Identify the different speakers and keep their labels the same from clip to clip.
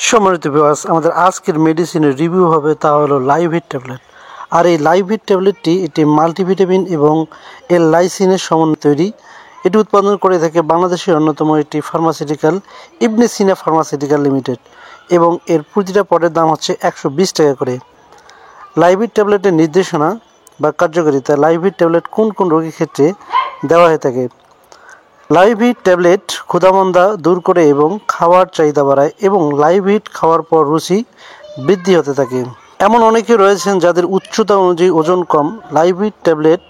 Speaker 1: সম্মানিত ভিউয়ার্স, আমাদের আজকের মেডিসিনের রিভিউ হবে তা হলো লাইভিট ট্যাবলেট। আর এই লাইভিট ট্যাবলেটটি এটি মাল্টিভিটামিন এবং এল লাইসিনের সমন্বয়ে তৈরি। এটি উৎপাদন করে থাকে বাংলাদেশের অন্যতম একটি ফার্মাসিউটিক্যাল ইবনে সিনা ফার্মাসিউটিক্যাল লিমিটেড এবং এর প্রতিটা পটের দাম হচ্ছে 120 টাকা করে। লাইভিট ট্যাবলেটের নির্দেশনা বা কার্যকারিতা, লাইভিট ট্যাবলেট কোন কোন রোগীর ক্ষেত্রে দেওয়া হয়ে থাকে। লাইভিট ট্যাবলেট ক্ষুধামন্দা দূর করে এবং খাওয়ার চাহিদা বাড়ায় এবং লাইভিট খাওয়ার পর রুচি বৃদ্ধি হতে থাকে। এমন অনেকে রয়েছেন যাদের উচ্চতা অনুযায়ী ওজন কম। লাইভিট ট্যাবলেট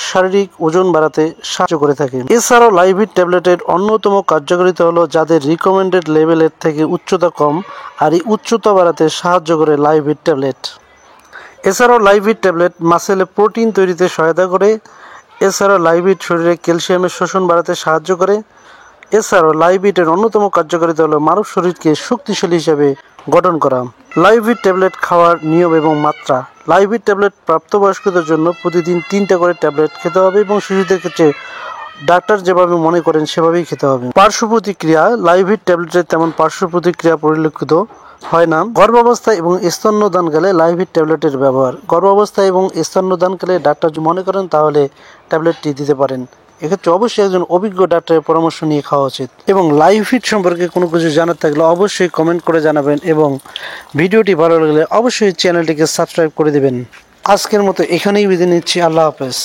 Speaker 1: শারীরিক ওজন বাড়াতে সাহায্য করে থাকে। এছাড়াও লাইভিট ট্যাবলেটের অন্যতম কার্যকারিতা হলো যাদের রিকমেন্ডেড লেভেলের থেকে উচ্চতা কম, আর এই উচ্চতা বাড়াতে সাহায্য করে লাইভিট ট্যাবলেট। এছাড়াও লাইভিট ট্যাবলেট মাসেলে প্রোটিন তৈরিতে সহায়তা করে। এছাড়াও লাইভিট শরীরে ক্যালসিয়ামের শোষণ বাড়াতে সাহায্য করে। এছাড়াও লাইভিটের অন্যতম কার্যকারিতা হলো মানব শরীরকে শক্তিশালী হিসেবে গঠন করা। লাইভিট ট্যাবলেট খাওয়ার নিয়ম এবং মাত্রা। লাইভিট ট্যাবলেট প্রাপ্তবয়স্কদের জন্য প্রতিদিন 3টা করে ট্যাবলেট খেতে হবে এবং শিশুদের ক্ষেত্রে ডাক্তার যেভাবে মনে করেন সেভাবেই খেতে হবে। পার্শ্ব প্রতিক্রিয়া, লাইভিট ট্যাবলেটের তেমন পার্শ্ব প্রতিক্রিয়া পরিলক্ষিত হয় না। গর্ভাবস্থায় এবং স্তন্যদানকালে লাইভিট ট্যাবলেটের ব্যবহার। গর্ভাবস্থায় এবং স্তন্যদানকালে ডাক্তার যদি মনে করেন তাহলে ট্যাবলেটটি দিতে পারেন। এক্ষেত্রে অবশ্যই একজন অভিজ্ঞ ডাক্তারের পরামর্শ নিয়ে খাওয়া উচিত। এবং লাইভিট সম্পর্কে কোনো কিছু জানার থাকলে অবশ্যই কমেন্ট করে জানাবেন এবং ভিডিওটি ভালো লাগলে অবশ্যই চ্যানেলটিকে সাবস্ক্রাইব করে দেবেন। আজকের মতো এখানেই বিদায় নিচ্ছি। আল্লাহ হাফেজ।